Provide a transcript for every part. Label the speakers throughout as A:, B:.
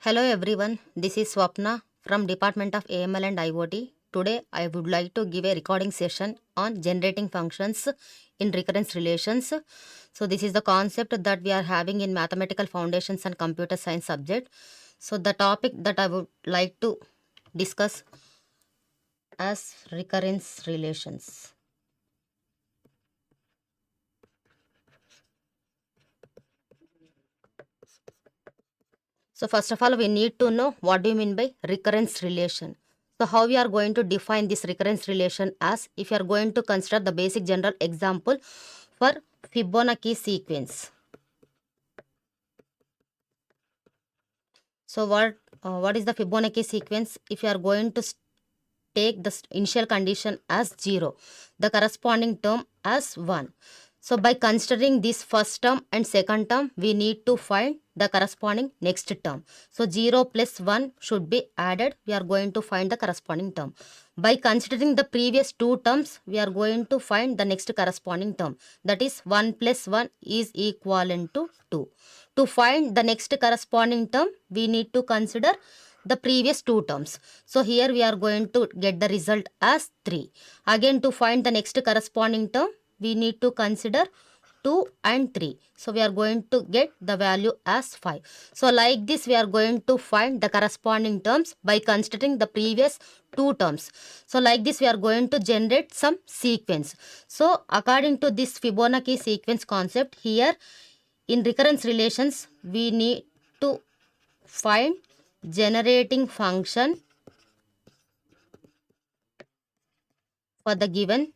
A: Hello everyone, this is Swapna from Department of AML and IoT. Today I would like to give a recording session on generating functions in recurrence relations. So this is the concept that we are having in mathematical foundations and computer science subject. So the topic that I would like to discuss as recurrence relations. So first of all, we need to know what do you mean by recurrence relation. So how we are going to define this recurrence relation as, if you are going to consider the basic general example for Fibonacci sequence. So what is the Fibonacci sequence? If you are going to take the initial condition as 0, the corresponding term as 1. So by considering this first term and second term, we need to find the corresponding next term. So 0 plus 1 should be added. We are going to find the corresponding term. By considering the previous two terms, we are going to find the next corresponding term. That is 1 plus 1 is equivalent to 2. To find the next corresponding term, we need to consider the previous two terms. So here we are going to get the result as 3. Again, to find the next corresponding term, we need to consider 2 and 3. So we are going to get the value as 5. So like this, we are going to find the corresponding terms by considering the previous two terms. So like this, we are going to generate some sequence. So according to this Fibonacci sequence concept, here in recurrence relations, we need to find generating function for the given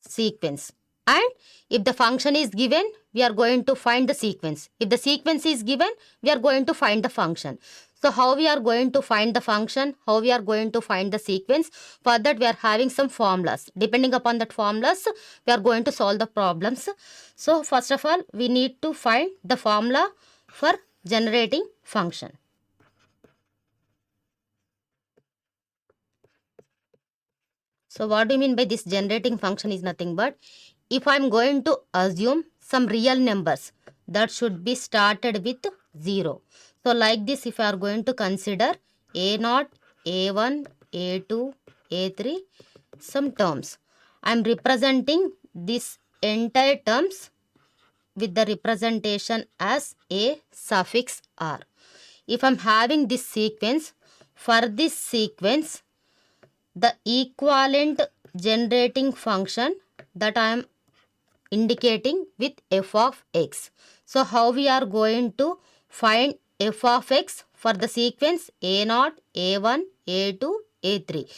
A: sequence. And if the function is given, we are going to find the sequence. If the sequence is given, we are going to find the function. So how we are going to find the function, how we are going to find the sequence, for that we are having some formulas. Depending upon that formulas, we are going to solve the problems. So first of all, we need to find the formula for generating function. So what do you mean by this generating function is nothing but, if I am going to assume some real numbers that should be started with 0. So like this, if I are going to consider A0, A1, A2, A3, some terms. I am representing this entire terms with the representation as A suffix R. If I am having this sequence, for this sequence, the equivalent generating function that I am indicating with f of x. So how we are going to find f of x for the sequence A0, A1, A2, A3.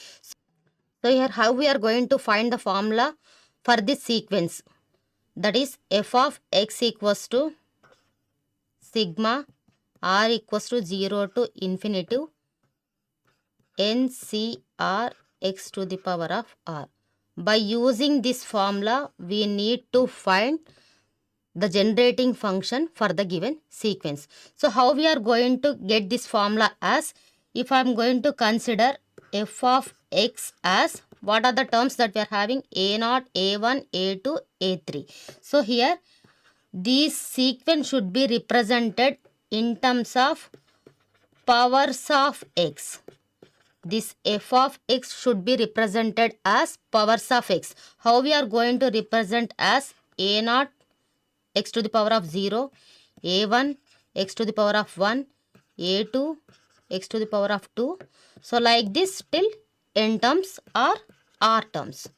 A: So here how we are going to find the formula for this sequence, that is f of x equals to sigma r equals to 0 to infinity NCR x to the power of r. By using this formula, we need to find the generating function for the given sequence. So how we are going to get this formula as, if I am going to consider f of x as, what are the terms that we are having? A0, A1, A2, A3. So here these sequence should be represented in terms of powers of x. This f of x should be represented as powers of x. How we are going to represent as A0 x to the power of 0, A1 x to the power of 1, A2 x to the power of 2. So like this till n terms or r terms.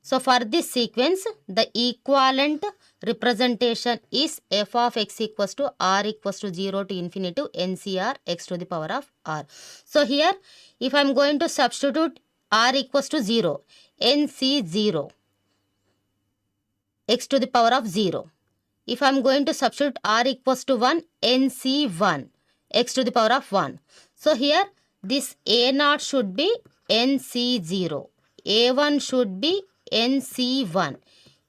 A: So for this sequence, the equivalent representation is f of x equals to r equals to 0 to infinity NCR x to the power of r. So here, if I am going to substitute r equals to 0, NC0 x to the power of 0. If I am going to substitute r equals to 1, NC1 x to the power of 1. So here this A0 should be NC0, A1 should be NC1,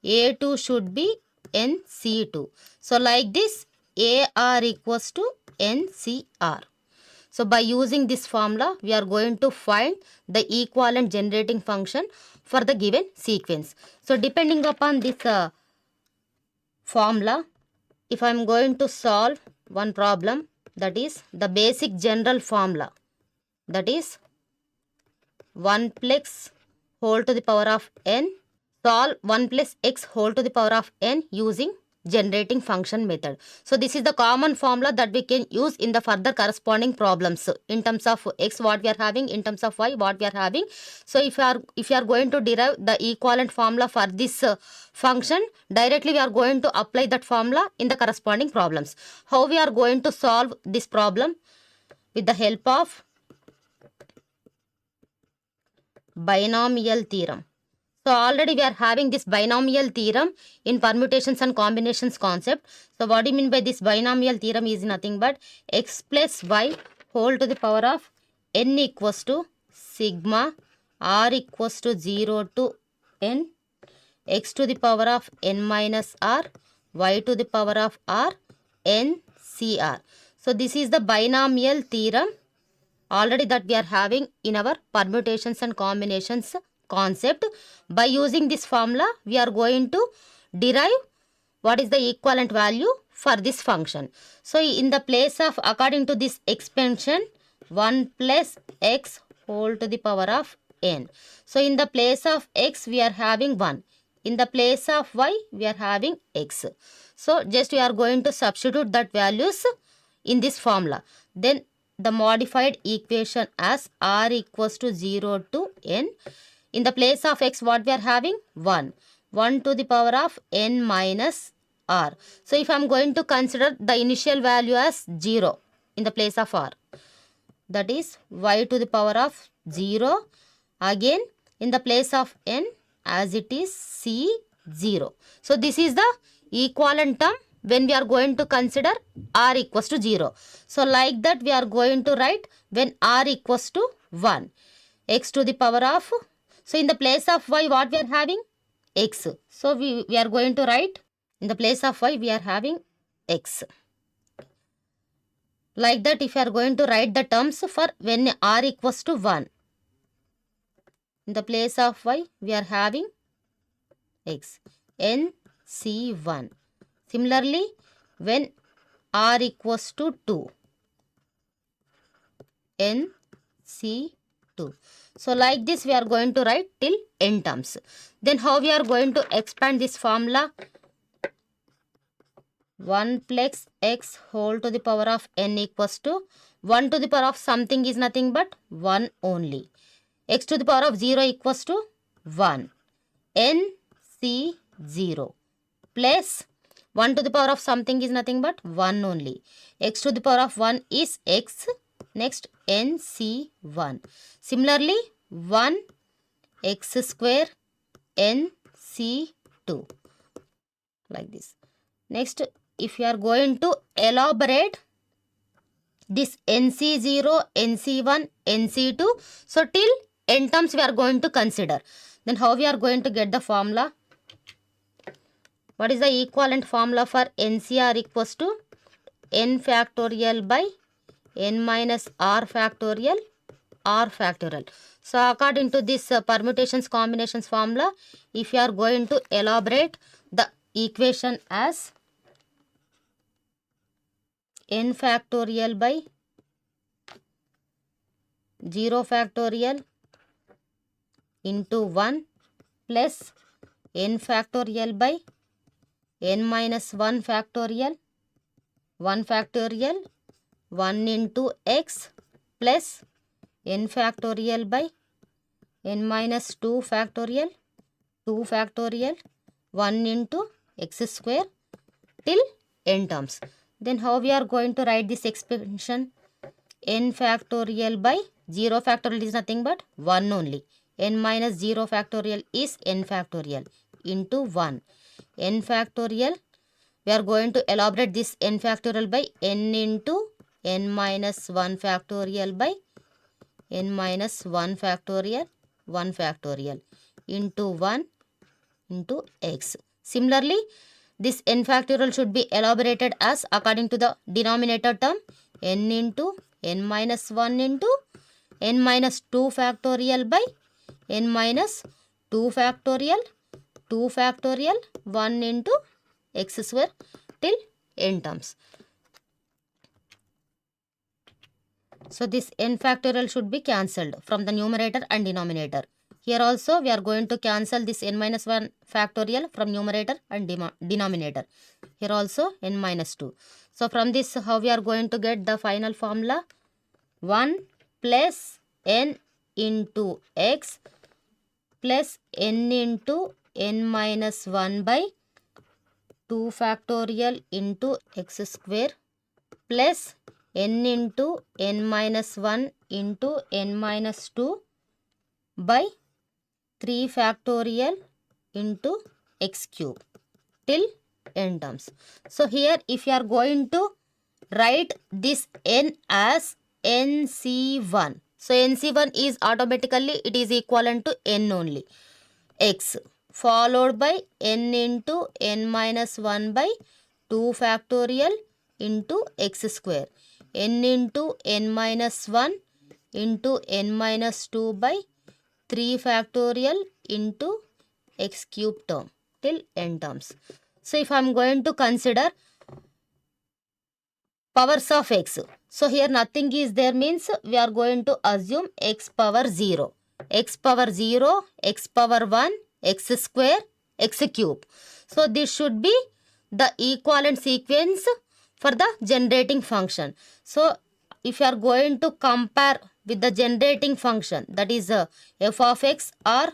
A: A2 should be NC2. So like this, AR equals to NCR. So by using this formula, we are going to find the equivalent generating function for the given sequence. So depending upon this formula, if I am going to solve one problem, that is the basic general formula, that is 1 plus whole to the power of n, solve 1 plus x whole to the power of n using generating function method. So this is the common formula that we can use in the further corresponding problems. So in terms of x what we are having, in terms of y what we are having. So if you are going to derive the equivalent formula for this function, directly we are going to apply that formula in the corresponding problems. How we are going to solve this problem? With the help of binomial theorem. So already we are having this binomial theorem in permutations and combinations concept. So what do you mean by this binomial theorem is nothing but x plus y whole to the power of n equals to sigma r equals to 0 to n, x to the power of n minus r, y to the power of r, n c r. So this is the binomial theorem already that we are having in our permutations and combinations concept. By using this formula, we are going to derive what is the equivalent value for this function. So in the place of, according to this expansion, 1 plus x whole to the power of n. So in the place of x, we are having 1. In the place of y, we are having x. So just we are going to substitute that values in this formula. Then the modified equation as r equals to 0 to n. In the place of x, what we are having? 1. 1 to the power of n minus r. So if I am going to consider the initial value as 0 in the place of r, that is y to the power of 0. Again in the place of n, as it is c0. So this is the equivalent term when we are going to consider r equals to 0. So like that we are going to write when r equals to 1. X to the power of, so in the place of y what we are having? X. So we are going to write in the place of y we are having x. Like that if you are going to write the terms for when r equals to 1. In the place of y we are having x. N C1. Similarly when r equals to 2. N C2. So like this we are going to write till n terms. Then how we are going to expand this formula? 1 plus x whole to the power of n equals to 1 to the power of something is nothing but 1 only. X to the power of 0 equals to 1. N C 0 plus 1 to the power of something is nothing but 1 only. X to the power of 1 is x. Next nc1. Similarly 1 x square nc2. Like this. Next if you are going to elaborate this nc0, nc1, nc2. So till n terms we are going to consider. Then how we are going to get the formula? What is the equivalent formula for NCR equals to n factorial by n minus r factorial, r factorial. So according to this permutations combinations formula, if you are going to elaborate the equation as n factorial by 0 factorial into 1 plus n factorial by n minus 1 factorial, 1 factorial, 1 into x plus n factorial by n minus 2 factorial, 2 factorial, 1 into x square till n terms. Then how we are going to write this expansion? N factorial by 0 factorial is nothing but 1 only. N minus 0 factorial is n factorial into 1. N factorial, we are going to elaborate this n factorial by n into n minus 1 factorial by n minus 1 factorial, 1 factorial into 1 into x. Similarly, this n factorial should be elaborated as according to the denominator term n into n minus 1 into n minus 2 factorial by n minus 2 factorial 2 factorial 1 into x square till n terms. So this n factorial should be cancelled from the numerator and denominator. Here also we are going to cancel this n minus 1 factorial from numerator and denominator. Here also n minus 2. So from this how we are going to get the final formula? 1 plus n into x plus n into n minus 1 by 2 factorial into x square plus n into n minus 1 into n minus 2 by 3 factorial into x cube till n terms. So here if you are going to write this n as nc1. So nc1 is automatically it is equivalent to n only. X followed by n into n minus 1 by 2 factorial into x square. N into n minus 1 into n minus 2 by 3 factorial into x cube term till n terms. So if I am going to consider powers of x. So here nothing is there means we are going to assume x power 0. X power 0, x power 1, x square, x cube. So this should be the equivalent sequence for the generating function. So if you are going to compare with the generating function, that is f of x or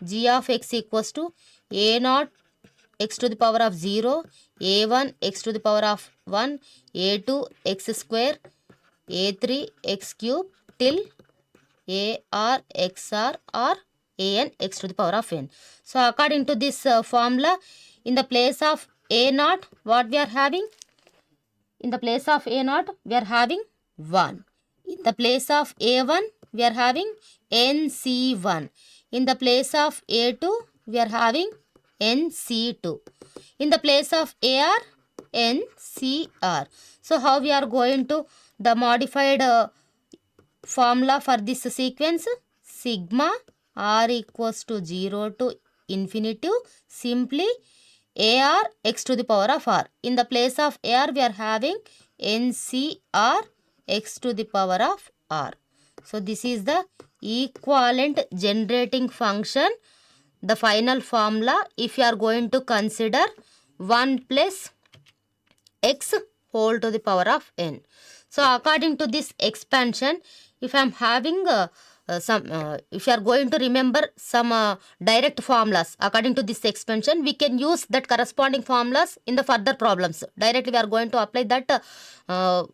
A: g of x equals to a naught x to the power of 0, a1 x to the power of 1, a2 x square, a3 x cube till ar xr or an x to the power of n. So according to this formula, in the place of a naught, what we are having? In the place of a naught, we are having 1. In the place of a1, we are having nc1. In the place of a2, we are having nc2. In the place of ar, ncr. So how we are going to the modified formula for this sequence? Sigma r equals to 0 to infinity simply ar x to the power of r. In the place of ar, we are having ncr x to the power of r. So this is the equivalent generating function, the final formula if you are going to consider 1 plus x whole to the power of n. So according to this expansion, if I am having if you are going to remember some direct formulas according to this expansion, we can use that corresponding formulas in the further problems. Directly we are going to apply that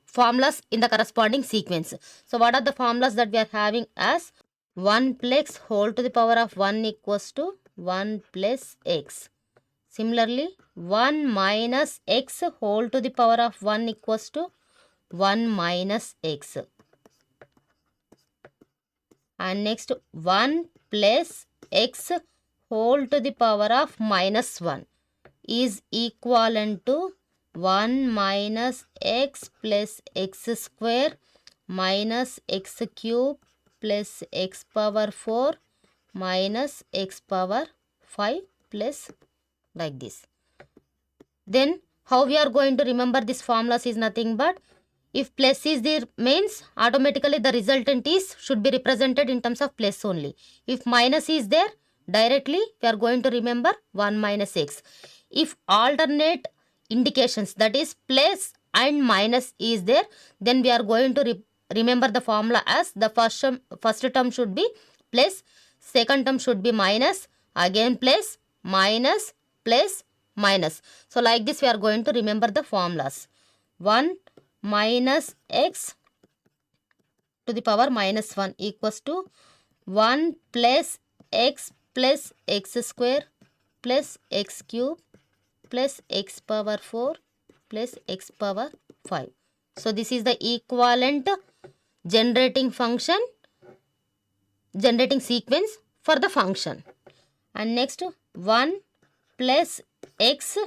A: formulas in the corresponding sequence. So what are the formulas that we are having as 1 plus whole to the power of 1 equals to 1 plus x. Similarly, 1 minus x whole to the power of 1 equals to 1 minus x. And next 1 plus x whole to the power of minus 1 is equivalent to 1 minus x plus x square minus x cube plus x power 4 minus x power 5 plus like this. Then how we are going to remember this formulas is nothing but if plus is there means automatically the resultant is should be represented in terms of plus only. If minus is there, directly we are going to remember 1 minus x. If alternate indications, that is plus and minus is there, then we are going to remember the formula as the first term should be plus, second term should be minus, again plus, minus, plus, minus. So like this we are going to remember the formulas. 1 minus x to the power minus 1 equals to 1 plus x square plus x cube plus x power 4 plus x power 5. So this is the equivalent generating function, generating sequence for the function. And next 1 plus x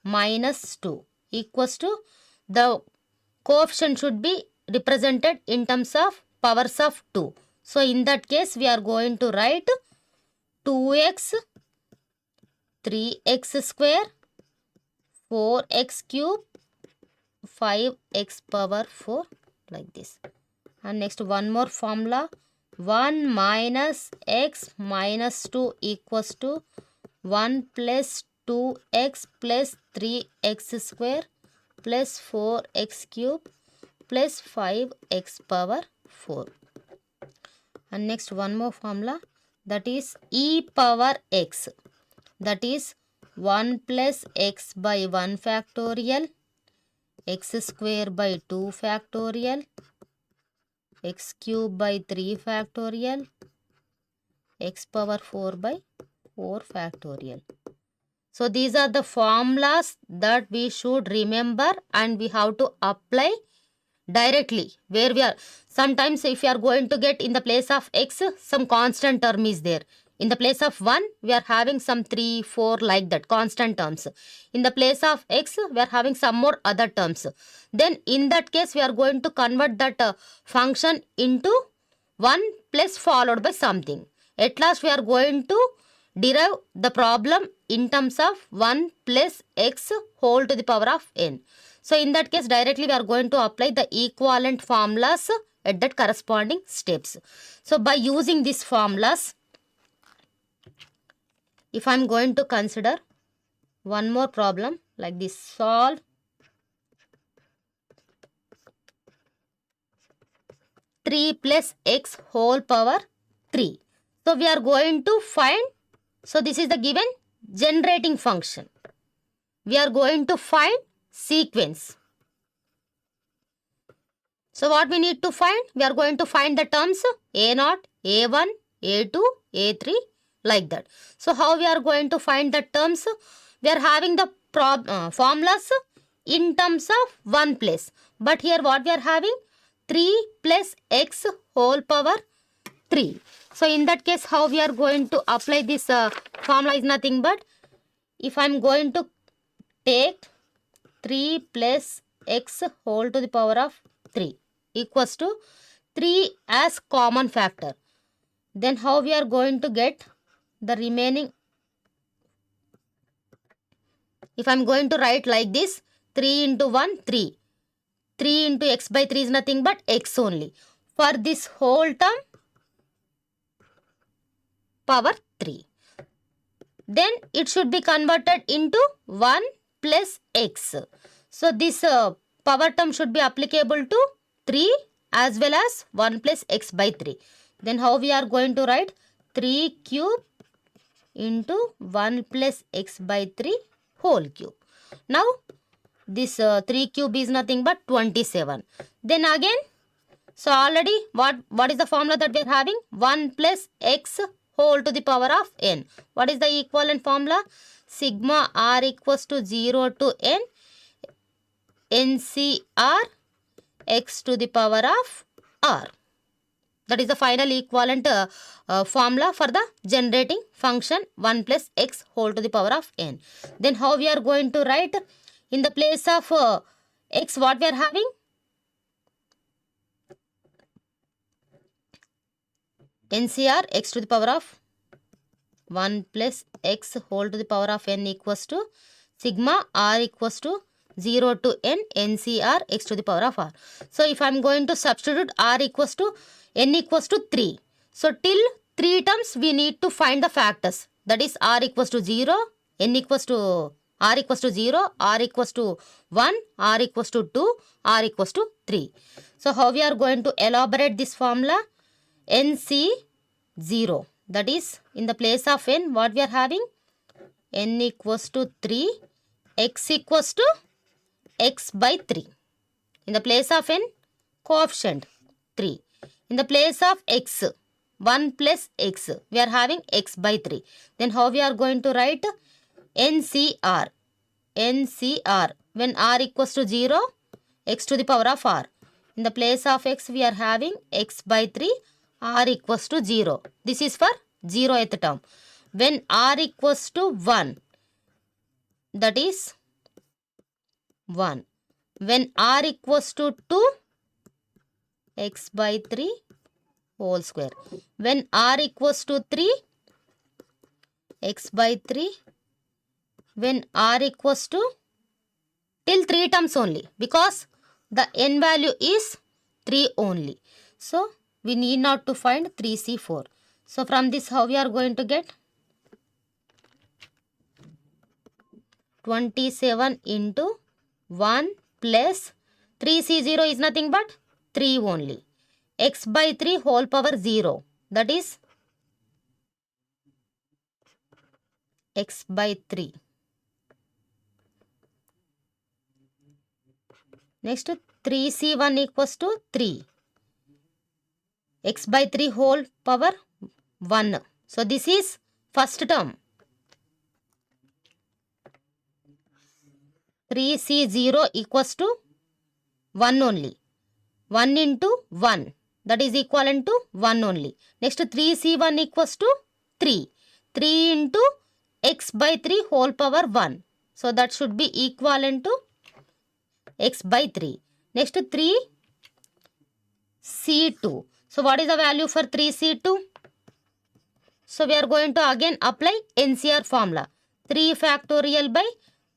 A: minus 2 equals to the coefficient should be represented in terms of powers of 2. So in that case, we are going to write 2x, 3x square, 4x cube, 5x power 4, like this. And next one more formula, 1 minus x minus 2 equals to 1 plus 2x plus 3x square plus 4x cube plus 5x power 4. And next one more formula, that is e power x, that is 1 plus x by 1 factorial, x square by 2 factorial, x cube by 3 factorial, x power 4 by 4 factorial. So these are the formulas that we should remember and we have to apply directly where we are. Sometimes if you are going to get in the place of x, some constant term is there. In the place of 1, we are having some 3, 4 like that, constant terms. In the place of x, we are having some more other terms. Then in that case, we are going to convert that function into 1 plus followed by something. At last, we are going to derive the problem in terms of 1 plus x whole to the power of n. So in that case, directly we are going to apply the equivalent formulas at that corresponding steps. So by using these formulas, if I am going to consider one more problem like this, solve three plus x whole power 3. So we are going to find, so this is the given generating function. We are going to find sequence. So what we need to find? We are going to find the terms a0, a1, a2, a3 like that. So how we are going to find the terms? We are having the formulas in terms of 1 place. But here what we are having? 3 plus x whole power 3. So in that case, how we are going to apply this formula is nothing but, if I am going to take 3 plus x whole to the power of 3 equals to 3 as common factor, then how we are going to get the remaining? If I am going to write like this, 3 into 1, 3. 3 into x by 3 is nothing but x only. For this whole term, power 3. Then it should be converted into 1 plus x. So this power term should be applicable to 3 as well as 1 plus x by 3. Then how we are going to write? 3 cube into 1 plus x by 3 whole cube. Now this 3 cube is nothing but 27. Then again, so already what is the formula that we are having? 1 plus x whole to the power of n. What is the equivalent formula? Sigma r equals to 0 to n NCR x to the power of r. That is the final equivalent formula for the generating function 1 plus x whole to the power of n. Then how we are going to write? In the place of x, what we are having? NCR x to the power of 1 plus x whole to the power of n equals to sigma r equals to 0 to n NCR x to the power of r. So if I am going to substitute r equals to n equals to 3. So till 3 terms we need to find the factors. That is r equals to 0, n equals to r equals to 0, r equals to 1, r equals to 2, r equals to 3. So how we are going to elaborate this formula? NC 0. That is in the place of n, what we are having? N equals to 3, x equals to x by 3. In the place of n, coefficient 3. In the place of x, 1 plus x, we are having x by 3. Then how we are going to write? NCR. NCR. When r equals to 0, x to the power of r. In the place of x, we are having x by 3, r equals to 0. This is for 0th term. When r equals to 1, that is 1. When r equals to 2, x by 3 whole square. When r equals to 3, x by 3. When r equals to till 3 terms only, because the n value is 3 only. So we need not to find 3c4. So from this, how we are going to get? 27 into 1 plus 3c0 is nothing but 3 only. X by 3 whole power 0, that is x by 3. Next 3c1 equals to 3. X by 3 whole power 1. So this is first term. 3c0 equals to 1 only. 1 into 1, that is equivalent to 1 only. Next 3c1 equals to 3. 3 into x by 3 whole power 1. So that should be equivalent to x by 3. Next 3c2. So what is the value for 3c2? So we are going to again apply NCR formula. 3 factorial by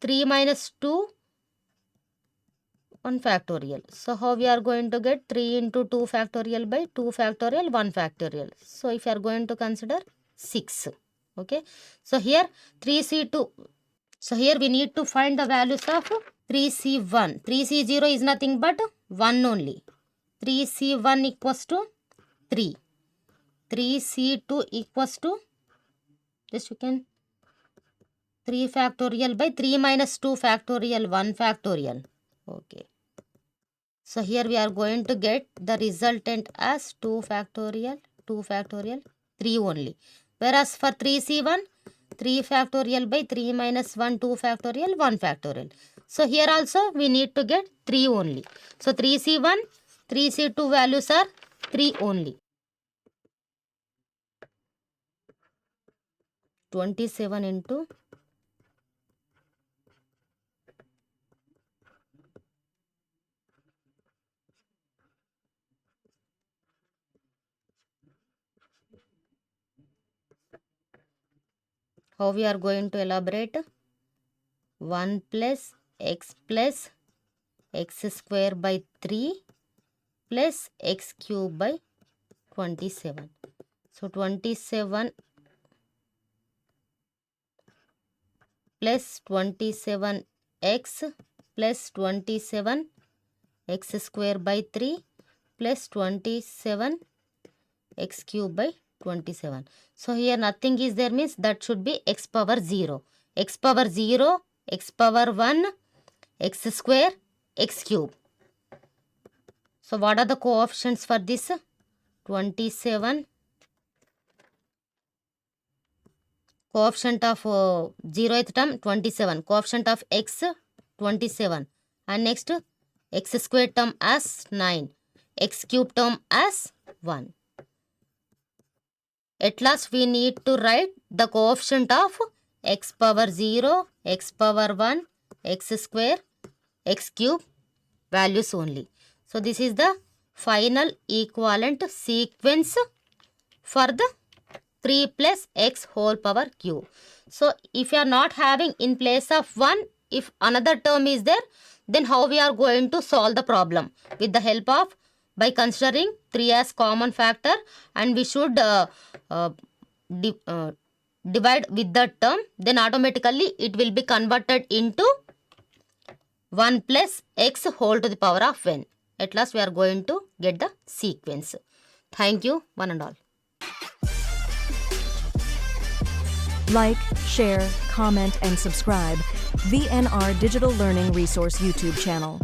A: 3 minus 2 1 factorial. So how we are going to get 3 into 2 factorial by 2 factorial 1 factorial. So if you are going to consider 6. Okay. So here 3c2. So here we need to find the values of 3c1. 3c0 is nothing but 1 only. 3c1 equals to 3. 3c2 equals to, just you can 3 factorial by 3 minus 2 factorial 1 factorial. Okay. So here we are going to get the resultant as 2 factorial 3 only. Whereas for 3c1, 3 factorial by 3 minus 1 2 factorial 1 factorial. So here also we need to get 3 only. So 3c1, 3c2 values are 3 only. 27 into how we are going to elaborate? 1 plus x square by 3 plus x cube by 27. So 27 plus 27x plus 27 x square by 3 plus 27 x cube by 27. So here nothing is there, means that should be x power 0. X power 0, x power 1, x square, x cube. So what are the coefficients for this? 27. Coefficient of 0th term 27. Coefficient of x 27. And next x square term as 9. X cube term as 1. At last we need to write the coefficient of x power 0, x power 1, x square, x cube values only. So this is the final equivalent sequence for the 3 plus x whole power cube. So if you are not having in place of 1, if another term is there, then how we are going to solve the problem? With the help of, by considering 3 as common factor, and we should divide with the term, then automatically it will be converted into 1 plus x whole to the power of n. At last we are going to get the sequence. Thank you, one and all.
B: Like, share, comment, and subscribe VNR Digital Learning Resource YouTube channel.